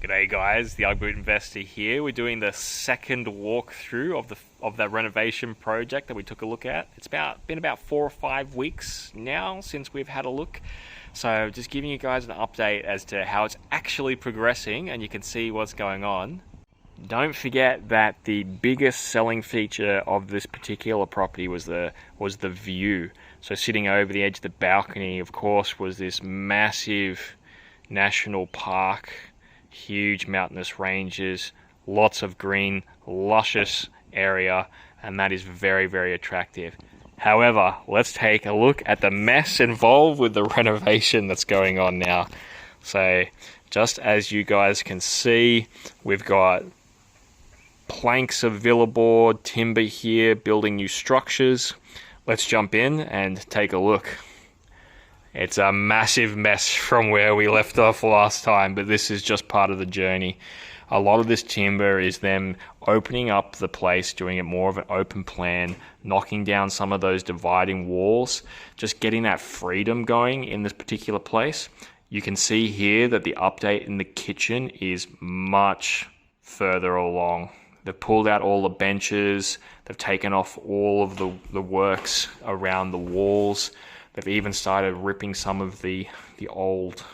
G'day guys, the Ugboot Investor here. We're doing the second walkthrough of that renovation project that we took a look at. It's been about 4 or 5 weeks now since we've had a look. So just giving you guys an update as to how it's actually progressing and you can see what's going on. Don't forget that the biggest selling feature of this particular property was the view. So sitting over the edge of the balcony, of course, was this massive national park. Huge mountainous ranges, lots of green, luscious area, and that is very, very attractive. However, let's take a look at the mess involved with the renovation that's going on now. So, just as you guys can see, we've got planks of villa board, timber here, building new structures. Let's jump in and take a look. It's a massive mess from where we left off last time, but this is just part of the journey. A lot of this timber is them opening up the place, doing it more of an open plan, knocking down some of those dividing walls, just getting that freedom going in this particular place. You can see here that the update in the kitchen is much further along. They've pulled out all the benches, they've taken off all of the works around the walls. They've even started ripping some of the old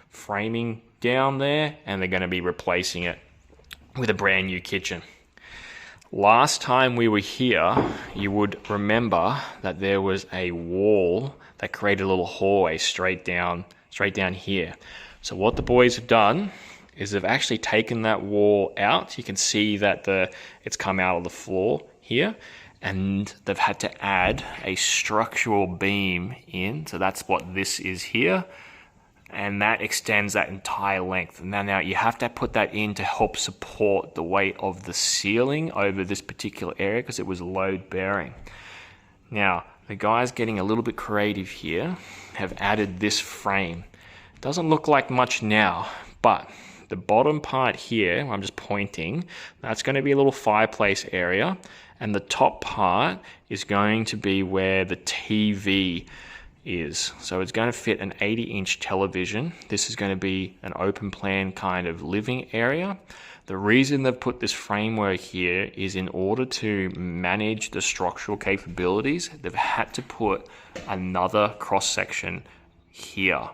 framing down there, and they're going to be replacing it with a brand new kitchen. Last time we were here, you would remember that there was a wall that created a little hallway straight down here. So what the boys have done is they've actually taken that wall out. You can see that it's come out of the floor here. And they've had to add a structural beam in. So that's what this is here. And that extends that entire length. And now you have to put that in to help support the weight of the ceiling over this particular area because it was load bearing. Now, the guys getting a little bit creative here have added this frame. It doesn't look like much now, but the bottom part here, I'm just pointing, that's going to be a little fireplace area. And the top part is going to be where the TV is. So it's going to fit an 80-inch television. This is going to be an open plan kind of living area. The reason they've put this framework here is in order to manage the structural capabilities, they've had to put another cross-section here.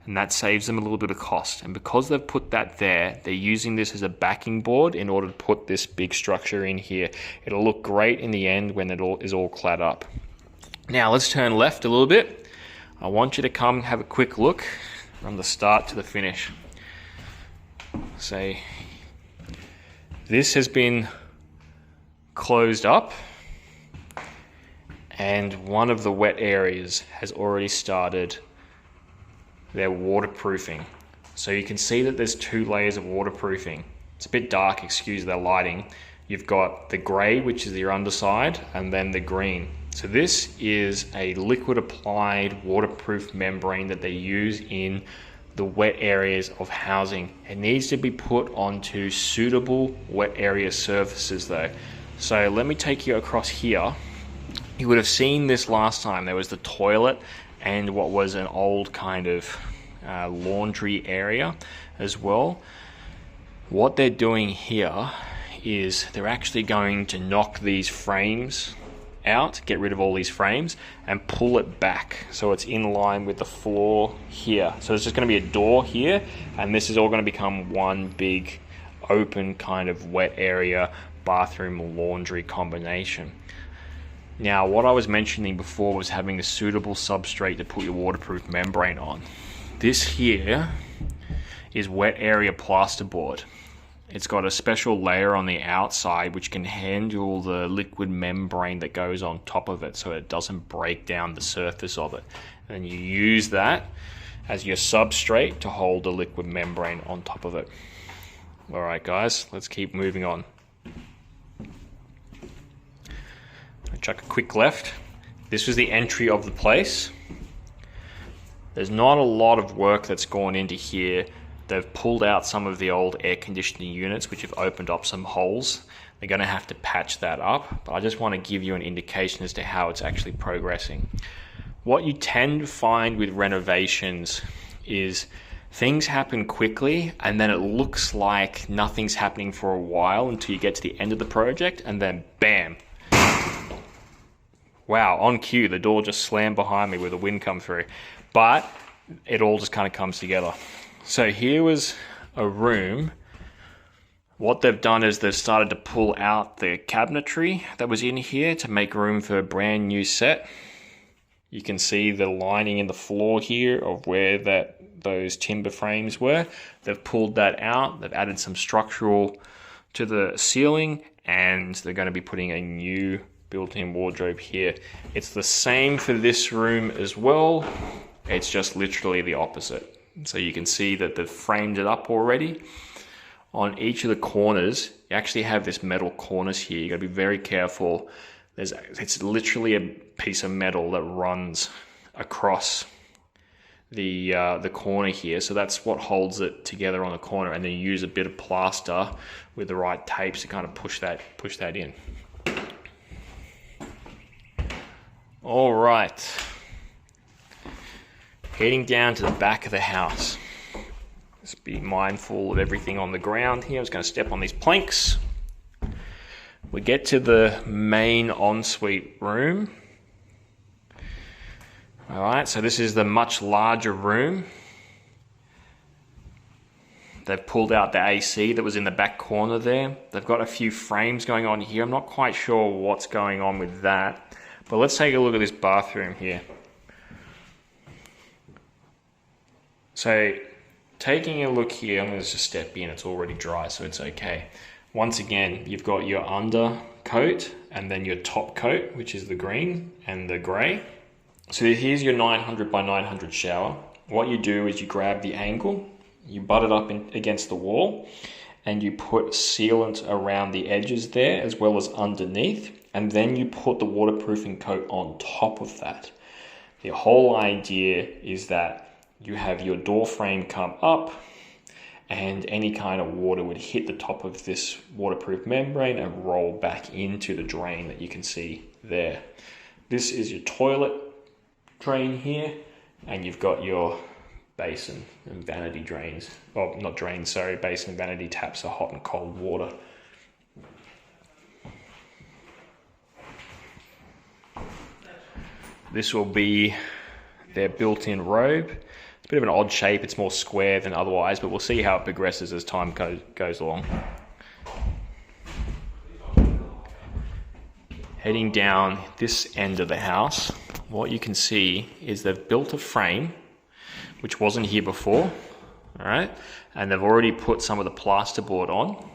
And that saves them a little bit of cost. And because they've put that there, they're using this as a backing board in order to put this big structure in here. It'll look great in the end when it is all clad up. Now let's turn left a little bit. I want you to come have a quick look from the start to the finish. Say, this has been closed up and one of the wet areas has already started their waterproofing. So you can see that there's 2 layers of waterproofing. It's a bit dark, excuse the lighting. You've got the grey, which is your underside, and then the green. So this is a liquid applied waterproof membrane that they use in the wet areas of housing. It needs to be put onto suitable wet area surfaces though. So let me take you across here. You would have seen this last time. There was the toilet and what was an old kind of laundry area as well. What they're doing here is they're actually going to knock these frames out, get rid of all these frames and pull it back so it's in line with the floor here. So there's just going to be a door here and this is all going to become one big open kind of wet area bathroom laundry combination. Now, what I was mentioning before was having a suitable substrate to put your waterproof membrane on. This here is wet area plasterboard. It's got a special layer on the outside which can handle the liquid membrane that goes on top of it so it doesn't break down the surface of it. And you use that as your substrate to hold the liquid membrane on top of it. Alright guys, let's keep moving on. Chuck a quick left. This was the entry of the place. There's not a lot of work that's gone into here. They've pulled out some of the old air conditioning units which have opened up some holes. They're going to have to patch that up, but I just want to give you an indication as to how it's actually progressing. What you tend to find with renovations is things happen quickly, and then it looks like nothing's happening for a while until you get to the end of the project, and then bam. Wow, on cue, the door just slammed behind me with the wind come through. But it all just kind of comes together. So here was a room. What they've done is they've started to pull out the cabinetry that was in here to make room for a brand new set. You can see the lining in the floor here of where those timber frames were. They've pulled that out. They've added some structural to the ceiling, and they're going to be putting a new built-in wardrobe here. It's the same for this room as well. It's just literally the opposite. So you can see that they've framed it up already. On each of the corners, you actually have this metal cornice here. You got to be very careful. It's literally a piece of metal that runs across the corner here. So that's what holds it together on the corner, and then you use a bit of plaster with the right tapes to kind of push that in. All right. Heading down to the back of the house. Just be mindful of everything on the ground here. I'm just going to step on these planks. We get to the main ensuite room. All right, so this is the much larger room. They've pulled out the AC that was in the back corner there. They've got a few frames going on here. I'm not quite sure what's going on with that, but let's take a look at this bathroom here. So taking a look here, I'm going to just step in. It's already dry, so it's okay. Once again, you've got your undercoat and then your top coat, which is the green and the grey. So here's your 900 by 900 shower. What you do is you grab the angle, you butt it up against the wall, and you put sealant around the edges there as well as underneath, and then you put the waterproofing coat on top of that. The whole idea is that you have your door frame come up, and any kind of water would hit the top of this waterproof membrane and roll back into the drain that you can see there. This is your toilet drain here, and you've got your basin and vanity drains. Well, not drains, sorry, basin and vanity taps for hot and cold water. This will be their built-in robe. It's a bit of an odd shape. It's more square than otherwise, but we'll see how it progresses as time goes along. Heading down this end of the house, what you can see is they've built a frame which wasn't here before, all right? And they've already put some of the plasterboard on.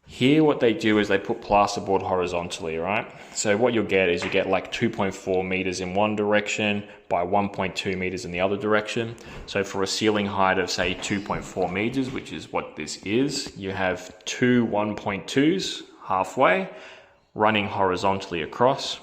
Here, what they do is they put plasterboard horizontally, right? So what you'll get is you get like 2.4 meters in one direction by 1.2 meters in the other direction. So for a ceiling height of say 2.4 meters, which is what this is, you have two 1.2s halfway running horizontally across.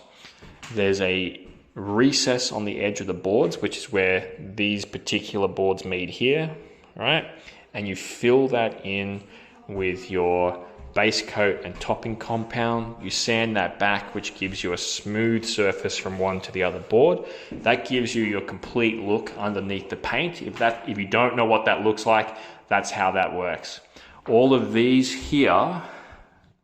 There's a recess on the edge of the boards, which is where these particular boards meet here, right? And you fill that in with your base coat and topping compound. You sand that back, which gives you a smooth surface from one to the other board. That gives you your complete look underneath the paint. If you don't know what that looks like, that's how that works. All of these here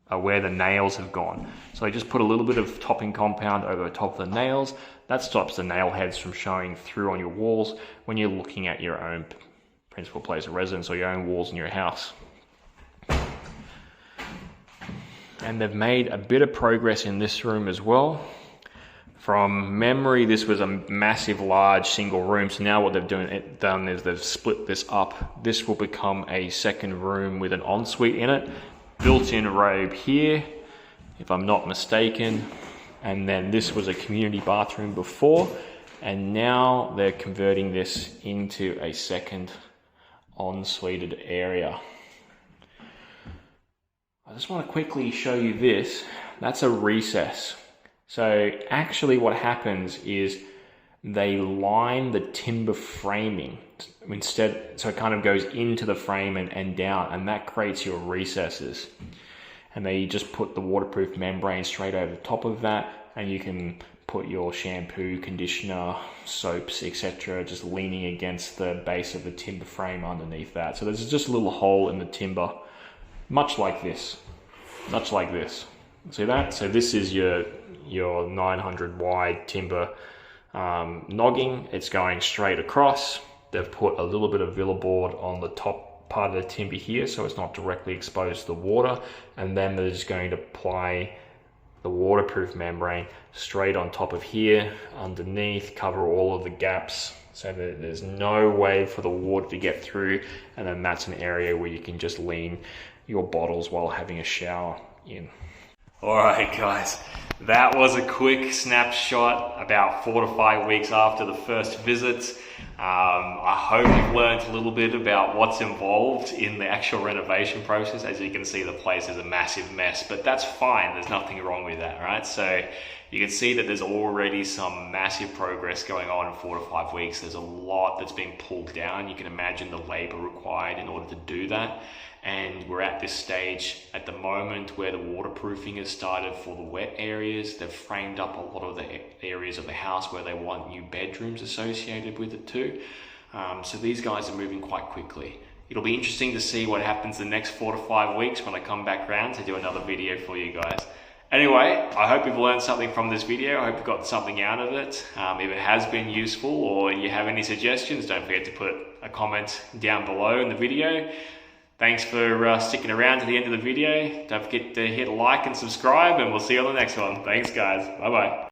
are where the nails have gone. So I just put a little bit of topping compound over the top of the nails. That stops the nail heads from showing through on your walls when you're looking at your own principal place of residence or your own walls in your house. And they've made a bit of progress in this room as well. From memory, this was a massive, large single room. So now what they've done is they've split this up. This will become a second room with an ensuite in it. Built-in robe here, if I'm not mistaken. And then this was a community bathroom before. And now they're converting this into a second ensuited area. I just want to quickly show you this. That's a recess. So actually what happens is they line the timber framing instead, so it kind of goes into the frame and down, and that creates your recesses. And they just put the waterproof membrane straight over the top of that, and you can put your shampoo, conditioner, soaps, etc. just leaning against the base of the timber frame underneath that. So there's just a little hole in the timber, much like this. See that? So this is your 900 wide timber nogging. It's going straight across. They've put a little bit of villa board on the top part of the timber here, so it's not directly exposed to the water. And then they're just going to apply the waterproof membrane straight on top of here, underneath, cover all of the gaps so that there's no way for the water to get through. And then that's an area where you can just lean your bottles while having a shower in. All right, guys, that was a quick snapshot about 4 to 5 weeks after the first visit. I hope you've learned a little bit about what's involved in the actual renovation process. As you can see, the place is a massive mess, but that's fine. There's nothing wrong with that, right? So you can see that there's already some massive progress going on in 4 to 5 weeks. There's a lot that's been pulled down. You can imagine the labor required in order to do that. And we're at this stage at the moment where the waterproofing has started for the wet areas. They've framed up a lot of the areas of the house where they want new bedrooms associated with it too. So these guys are moving quite quickly. It'll be interesting to see what happens the next 4 to 5 weeks when I come back around to do another video for you guys. Anyway, I hope you've learned something from this video. I hope you've got something out of it. If it has been useful or you have any suggestions, don't forget to put a comment down below in the video. Thanks for sticking around to the end of the video. Don't forget to hit like and subscribe, and we'll see you on the next one. Thanks, guys. Bye-bye.